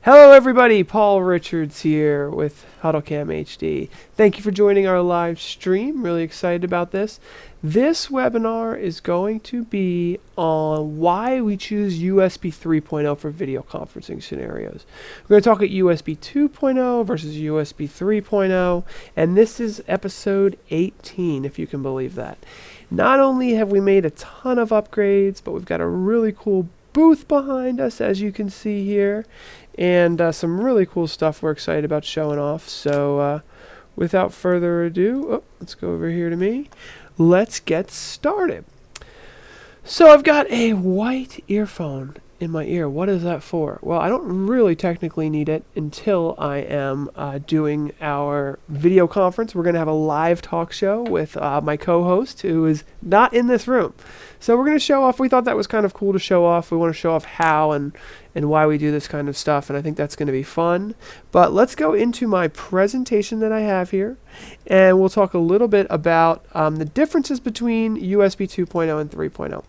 Hello everybody, Paul Richards here with HuddleCamHD. Thank you for joining our live stream. Really excited about this. This webinar is going to be on why we choose USB 3.0 for video conferencing scenarios. We're going to talk at USB 2.0 versus USB 3.0, and this is episode 18, if you can believe that. Not only have we made a ton of upgrades, but we've got a really cool booth behind us, as you can see here, and some really cool stuff we're excited about showing off. So without further ado, let's go over here to me. Let's get started. So I've got a white earphone in my ear. What is that for? Well, I don't really technically need it until I am doing our video conference. We're going to have a live talk show with my co-host, who is not in this room. So we're going to show off. We thought that was kind of cool to show off. We want to show off how and why we do this kind of stuff, and I think that's going to be fun. But let's go into my presentation that I have here, and we'll talk a little bit about the differences between USB 2.0 and 3.0.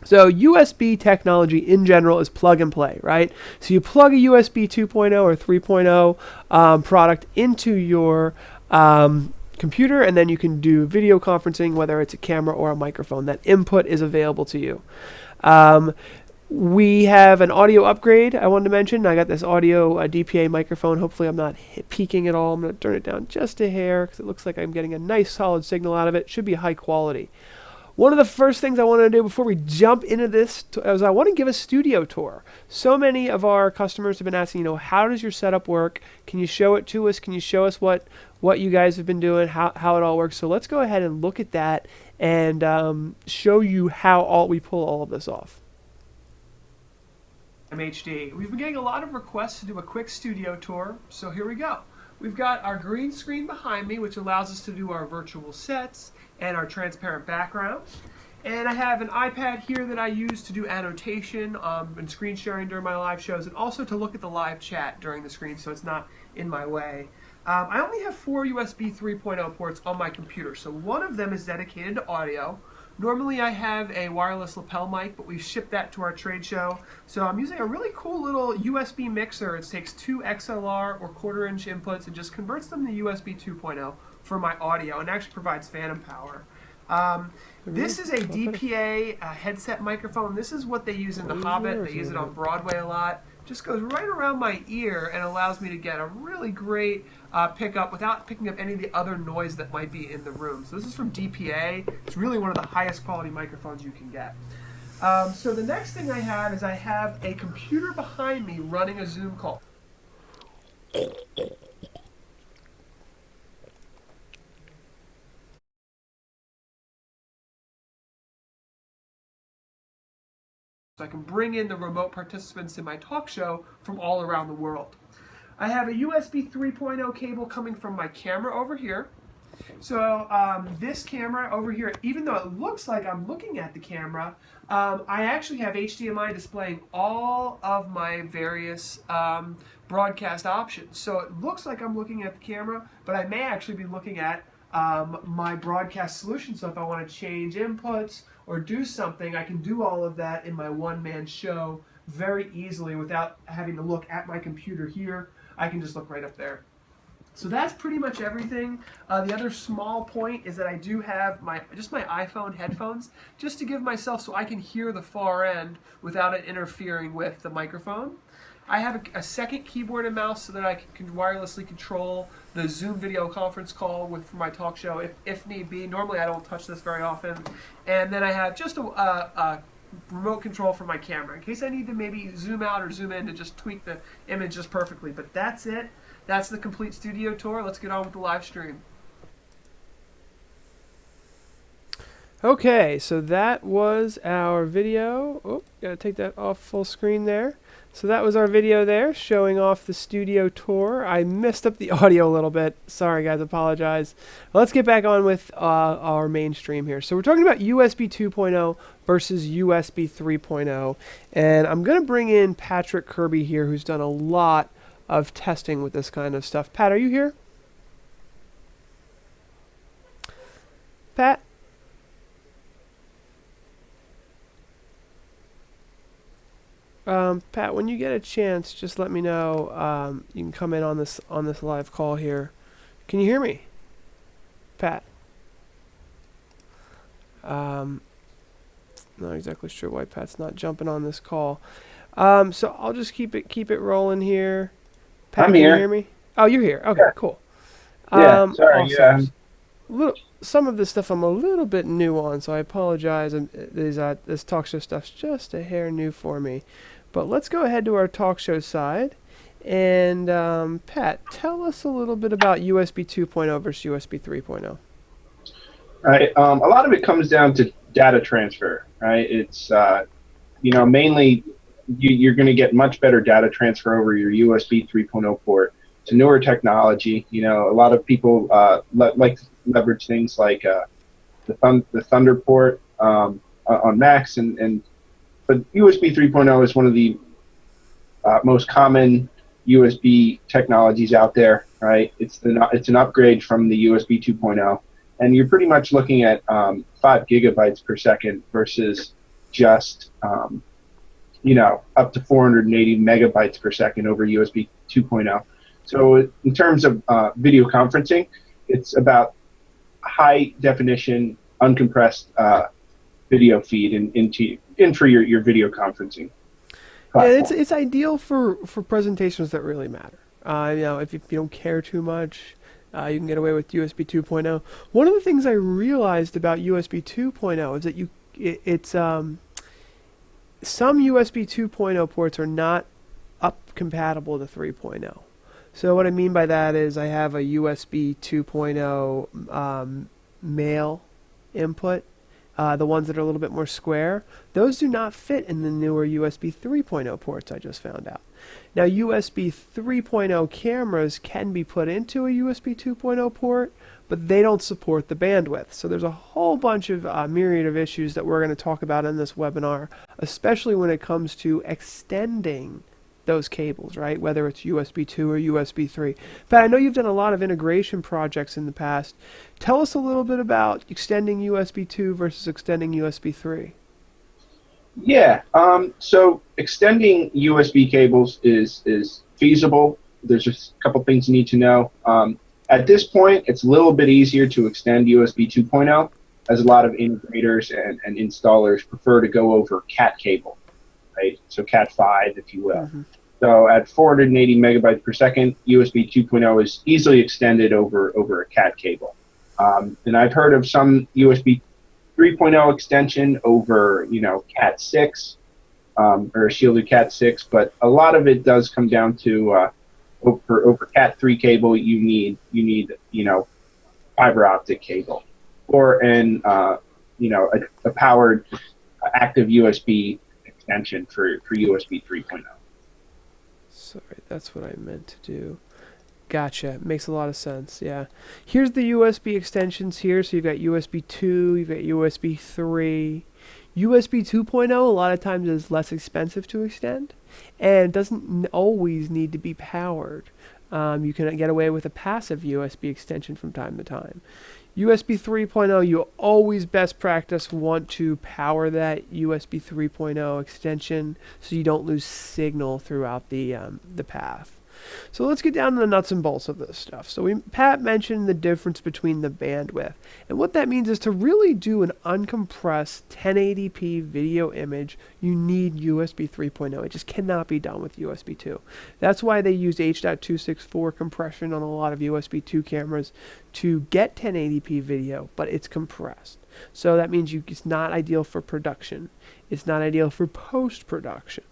So USB technology in general is plug and play, right? So you plug a USB 2.0 or 3.0 product into your computer, and then you can do video conferencing, whether it's a camera or a microphone. That input is available to you. We have an audio upgrade I wanted to mention. I got this audio DPA microphone. Hopefully I'm not peaking at all. I'm going to turn it down just a hair because it looks like I'm getting a nice solid signal out of it. It should be high quality. One of the first things I want to do before we jump into this is I want to give a studio tour. So many of our customers have been asking, how does your setup work? Can you show it to us? Can you show us what you guys have been doing, how it all works? So let's go ahead and look at that and show you how we pull all of this off. HuddleCamHD. We've been getting a lot of requests to do a quick studio tour, so here we go. We've got our green screen behind me, which allows us to do our virtual sets and our transparent backgrounds. And I have an iPad here that I use to do annotation and screen sharing during my live shows, and also to look at the live chat during the screen so it's not in my way. I only have 4 USB 3.0 ports on my computer, so one of them is dedicated to audio. Normally I have a wireless lapel mic, but we shipped that to our trade show. So I'm using a really cool little USB mixer. It takes 2 XLR or 1/4 inch inputs and just converts them to USB 2.0 for my audio, and actually provides phantom power. This is a DPA headset microphone. This is what they use in The Hobbit. They use it on Broadway a lot. Just goes right around my ear and allows me to get a really great pickup without picking up any of the other noise that might be in the room. So this is from DPA. It's really one of the highest quality microphones you can get. So the next thing I have is I have a computer behind me running a Zoom call. So I can bring in the remote participants in my talk show from all around the world. I have a USB 3.0 cable coming from my camera over here. So this camera over here, even though it looks like I'm looking at the camera, I actually have HDMI displaying all of my various broadcast options. So it looks like I'm looking at the camera, but I may actually be looking at my broadcast solution. So if I want to change inputs or do something, I can do all of that in my one-man show very easily without having to look at my computer here. I can just look right up there. So that's pretty much everything. The other small point is that I do have just my iPhone headphones, just to give myself so I can hear the far end without it interfering with the microphone. I have a second keyboard and mouse so that I can wirelessly control the Zoom video conference call for my talk show if need be. Normally I don't touch this very often. And then I have just a remote control for my camera in case I need to maybe zoom out or zoom in to just tweak the image just perfectly. But that's it. That's the complete studio tour. Let's get on with the live stream. Okay, so that was our video. Oh, gotta take that off full screen there. So that was our video there showing off the studio tour. I messed up the audio a little bit. Sorry guys, apologize. Let's get back on with our main stream here. So we're talking about USB 2.0 versus USB 3.0. And I'm going to bring in Patrick Kirby here, who's done a lot of testing with this kind of stuff. Pat, are you here? Pat? Pat, when you get a chance, just let me know. You can come in on this live call here. Can you hear me, Pat? Not exactly sure why Pat's not jumping on this call. So I'll just keep it rolling here. Pat, I'm can you here. hear me? Oh, you're here. Okay, Yeah. cool. Yeah. Sorry. Awesome. Some of this stuff I'm a little bit new on, so I apologize. This talk show stuff's just a hair new for me. But let's go ahead to our talk show side. And Pat, tell us a little bit about USB 2.0 versus USB 3.0. Right. A lot of it comes down to data transfer. Right. It's mainly you're going to get much better data transfer over your USB 3.0 port. It's a newer technology. A lot of people like to leverage things like the Thunder port on Macs, but USB 3.0 is one of the most common USB technologies out there, right? It's an upgrade from the USB 2.0, and you're pretty much looking at 5 gigabytes per second versus just up to 480 megabytes per second over USB 2.0. So in terms of video conferencing, it's about high definition, uncompressed video feed in for your video conferencing Yeah, platform. it's ideal for presentations that really matter. If you don't care too much, you can get away with USB 2.0. One of the things I realized about USB 2.0 is that some USB 2.0 ports are not up compatible to 3.0. So what I mean by that is I have a USB 2.0 male input, the ones that are a little bit more square. Those do not fit in the newer USB 3.0 ports I just found out. Now USB 3.0 cameras can be put into a USB 2.0 port, but they don't support the bandwidth. So there's a whole bunch of myriad of issues that we're going to talk about in this webinar, especially when it comes to extending those cables, right? Whether it's USB 2 or USB 3. Pat, I know you've done a lot of integration projects in the past. Tell us a little bit about extending USB 2 versus extending USB 3. Yeah. So extending USB cables is feasible. There's just a couple things you need to know. At this point, it's a little bit easier to extend USB 2.0, as a lot of integrators and installers prefer to go over CAT cable, right? So CAT 5, if you will. Mm-hmm. So at 480 megabytes per second, USB 2.0 is easily extended over a CAT cable. And I've heard of some USB 3.0 extension over, CAT 6 or shielded CAT 6, but a lot of it does come down to over CAT 3 cable, you need fiber optic cable or a powered active USB extension for USB 3.0. Sorry, that's what I meant to do. Gotcha. Makes a lot of sense. Yeah. Here's the USB extensions here. So you've got USB 2, you've got USB 3. USB 2.0 a lot of times is less expensive to extend and doesn't always need to be powered. You can get away with a passive USB extension from time to time. USB 3.0, you always best practice want to power that USB 3.0 extension so you don't lose signal throughout the path. So let's get down to the nuts and bolts of this stuff. So Pat mentioned the difference between the bandwidth. And what that means is to really do an uncompressed 1080p video image, you need USB 3.0. It just cannot be done with USB 2. That's why they use H.264 compression on a lot of USB 2 cameras to get 1080p video, but it's compressed. So that means it's not ideal for production. It's not ideal for post-production.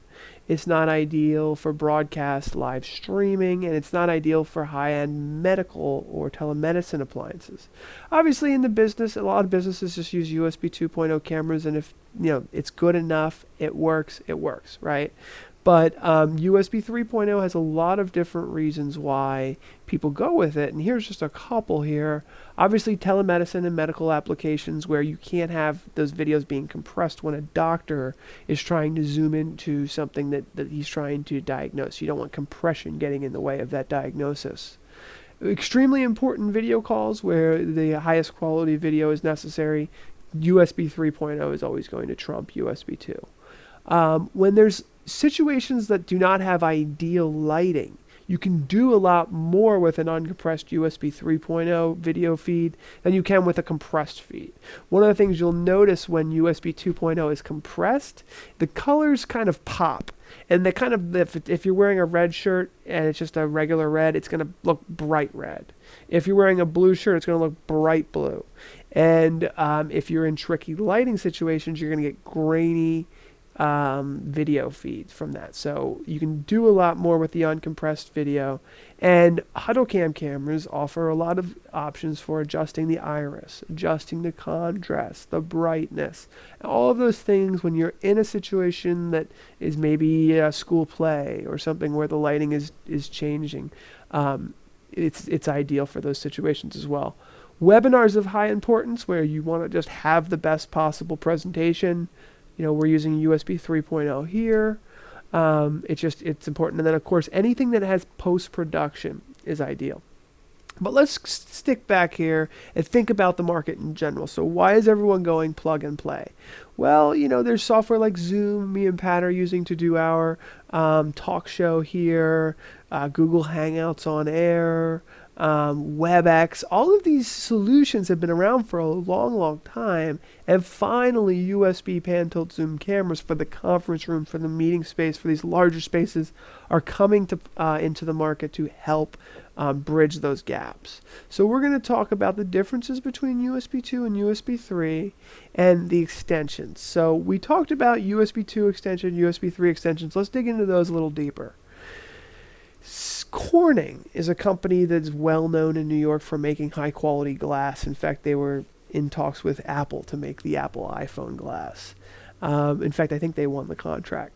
It's not ideal for broadcast live streaming, and it's not ideal for high-end medical or telemedicine appliances. Obviously, in the business, a lot of businesses just use USB 2.0 cameras, and if it's good enough, it works, right? But USB 3.0 has a lot of different reasons why people go with it, and here's just a couple here. Obviously, telemedicine and medical applications where you can't have those videos being compressed when a doctor is trying to zoom into something that he's trying to diagnose. You don't want compression getting in the way of that diagnosis. Extremely important video calls where the highest quality video is necessary. USB 3.0 is always going to trump USB 2. When there's situations that do not have ideal lighting, you can do a lot more with an uncompressed USB 3.0 video feed than you can with a compressed feed. One of the things you'll notice when USB 2.0 is compressed, the colors kind of pop. And they kind of, if you're wearing a red shirt and it's just a regular red, it's going to look bright red. If you're wearing a blue shirt, it's going to look bright blue. And if you're in tricky lighting situations, you're going to get grainy video feeds from that. So you can do a lot more with the uncompressed video. And HuddleCam cameras offer a lot of options for adjusting the iris, adjusting the contrast, the brightness, all of those things when you're in a situation that is maybe a school play or something where the lighting is changing. It's ideal for those situations as well. Webinars of high importance where you want to just have the best possible presentation. We're using USB 3.0 here. It's important. And then, of course, anything that has post-production is ideal. But let's stick back here and think about the market in general. So why is everyone going plug and play? Well, there's software like Zoom, me and Pat are using to do our talk show here, Google Hangouts on Air, WebEx. All of these solutions have been around for a long, long time, and finally USB pan-tilt zoom cameras for the conference room, for the meeting space, for these larger spaces are coming to into the market to help bridge those gaps. So we're going to talk about the differences between USB 2 and USB 3 and the extensions. So we talked about USB 2 extension, USB 3 extensions. Let's dig into those a little deeper. Corning is a company that's well known in New York for making high quality glass. In fact, they were in talks with Apple to make the Apple iPhone glass. In fact, I think they won the contract.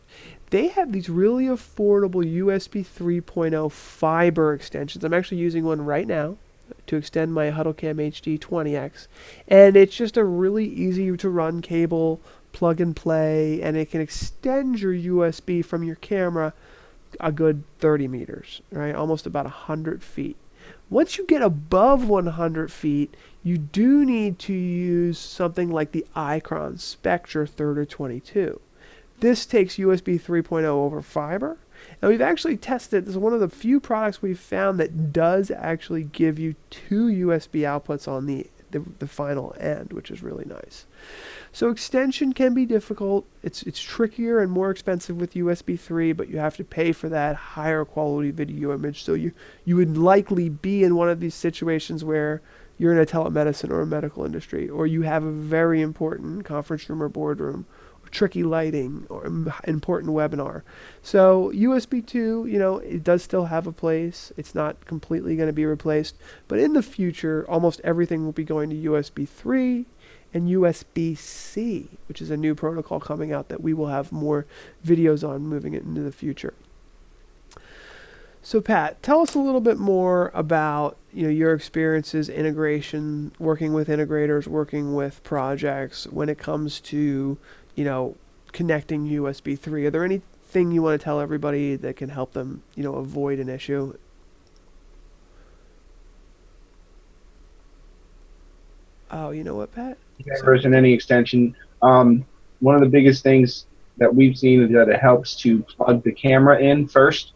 They have these really affordable USB 3.0 fiber extensions. I'm actually using one right now to extend my HuddleCamHD 20X. And it's just a really easy to run cable, plug and play, and it can extend your USB from your camera a good 30 meters, right? Almost about 100 feet. Once you get above 100 feet, you do need to use something like the Icron Spectra 3022. This takes USB 3.0 over fiber. And we've actually tested, this is one of the few products we've found that does actually give you 2 USB outputs on the final end, which is really nice. So extension can be difficult. It's trickier and more expensive with USB 3, but you have to pay for that higher quality video image. So you would likely be in one of these situations where you're in a telemedicine or a medical industry, or you have a very important conference room or boardroom, or tricky lighting, or important webinar. So USB 2, it does still have a place. It's not completely going to be replaced, but in the future, almost everything will be going to USB 3 and USB-C, which is a new protocol coming out that we will have more videos on moving it into the future. So Pat, tell us a little bit more about your experiences, integration, working with integrators, working with projects when it comes to connecting USB 3. Are there anything you want to tell everybody that can help them avoid an issue? Oh, you know what, Pat? Version any extension. One of the biggest things that we've seen is that it helps to plug the camera in first,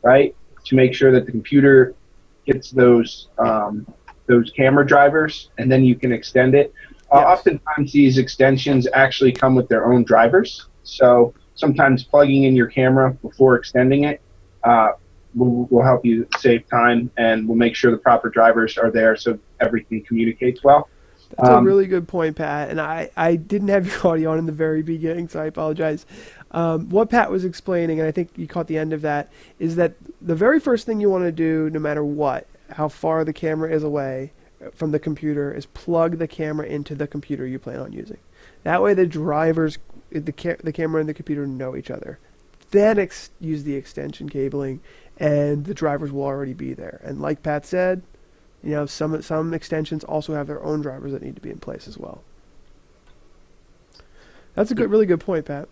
right? To make sure that the computer gets those camera drivers, and then you can extend it. Yes. Oftentimes these extensions actually come with their own drivers. So sometimes plugging in your camera before extending it will help you save time, and will make sure the proper drivers are there so everything communicates well. That's a really good point, Pat. And I didn't have your audio on in the very beginning, so I apologize. What Pat was explaining, and I think you caught the end of that, is that the very first thing you want to do, no matter what, how far the camera is away from the computer, is plug the camera into the computer you plan on using. That way the drivers, the camera and the computer know each other. Then use the extension cabling, and the drivers will already be there. And like Pat said, some extensions also have their own drivers that need to be in place as well. That's a really good point, Pat.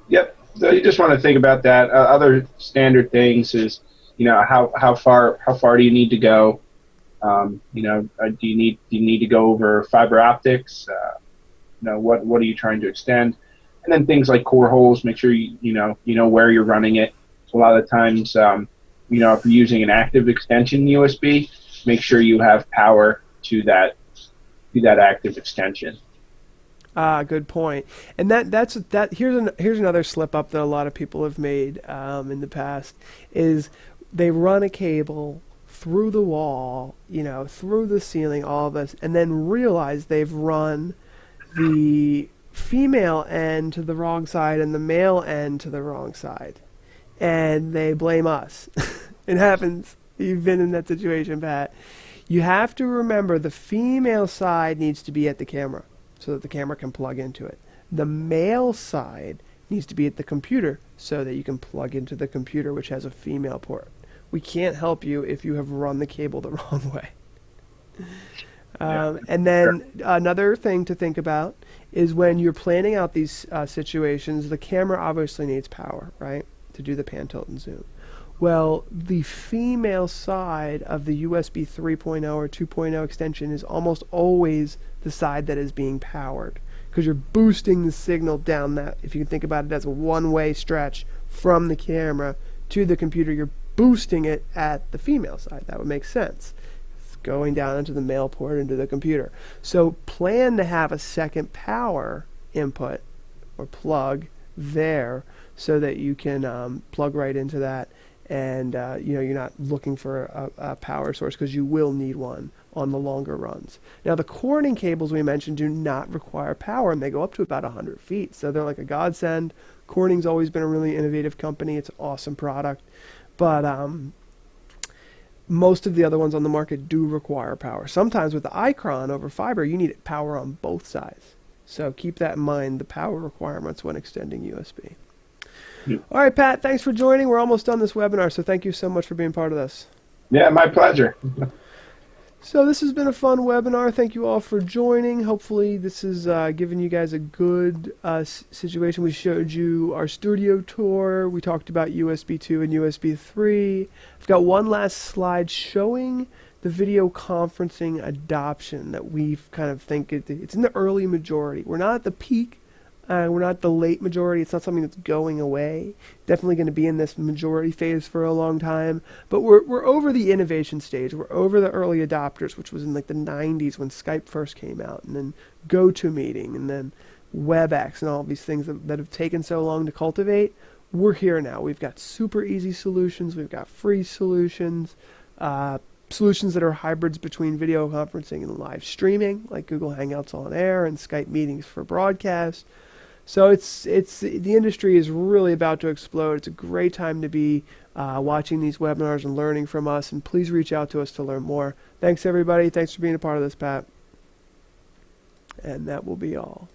Yep. So you just want to think about that. Other standard things is, how far do you need to go? Do you need to go over fiber optics? What are you trying to extend? And then things like core holes, make sure you know where you're running it. So a lot of the times, if you're using an active extension USB, make sure you have power to that active extension. Good point. And here's another slip up that a lot of people have made in the past is they run a cable through the wall, through the ceiling, all of this, and then realize they've run the female end to the wrong side and the male end to the wrong side. And they blame us. It happens. You've been in that situation, Pat. You have to remember the female side needs to be at the camera so that the camera can plug into it. The male side needs to be at the computer so that you can plug into the computer, which has a female port. We can't help you if you have run the cable the wrong way. And then another thing to think about is when you're planning out these situations, the camera obviously needs power, right, to do the pan, tilt, and zoom. Well, the female side of the USB 3.0 or 2.0 extension is almost always the side that is being powered because you're boosting the signal down that, if you can think about it as a one-way stretch from the camera to the computer, you're boosting it at the female side. That would make sense. It's going down into the male port into the computer. So plan to have a second power input or plug there so that you can plug right into that. And you're not looking for a power source because you will need one on the longer runs. Now the Corning cables we mentioned do not require power, and they go up to about 100 feet. So they're like a godsend. Corning's always been a really innovative company. It's an awesome product. But most of the other ones on the market do require power. Sometimes with the Icron over fiber, you need power on both sides. So keep that in mind, the power requirements when extending USB. All right, Pat, thanks for joining. We're almost done this webinar, so thank you so much for being part of this. Yeah, my pleasure. So this has been a fun webinar. Thank you all for joining. Hopefully this has given you guys a good situation. We showed you our studio tour. We talked about USB 2 and USB 3. I've got one last slide showing the video conferencing adoption that we kind of think it's in the early majority. We're not at the peak. We're not the late majority. It's not something that's going away. Definitely going to be in this majority phase for a long time. But we're over the innovation stage. We're over the early adopters, which was in like the 90s when Skype first came out, and then GoToMeeting, and then WebEx, and all these things that have taken so long to cultivate. We're here now. We've got super easy solutions. We've got free solutions. Solutions that are hybrids between video conferencing and live streaming, like Google Hangouts on Air and Skype meetings for broadcast. So the industry is really about to explode. It's a great time to be watching these webinars and learning from us. And please reach out to us to learn more. Thanks, everybody. Thanks for being a part of this, Pat. And that will be all.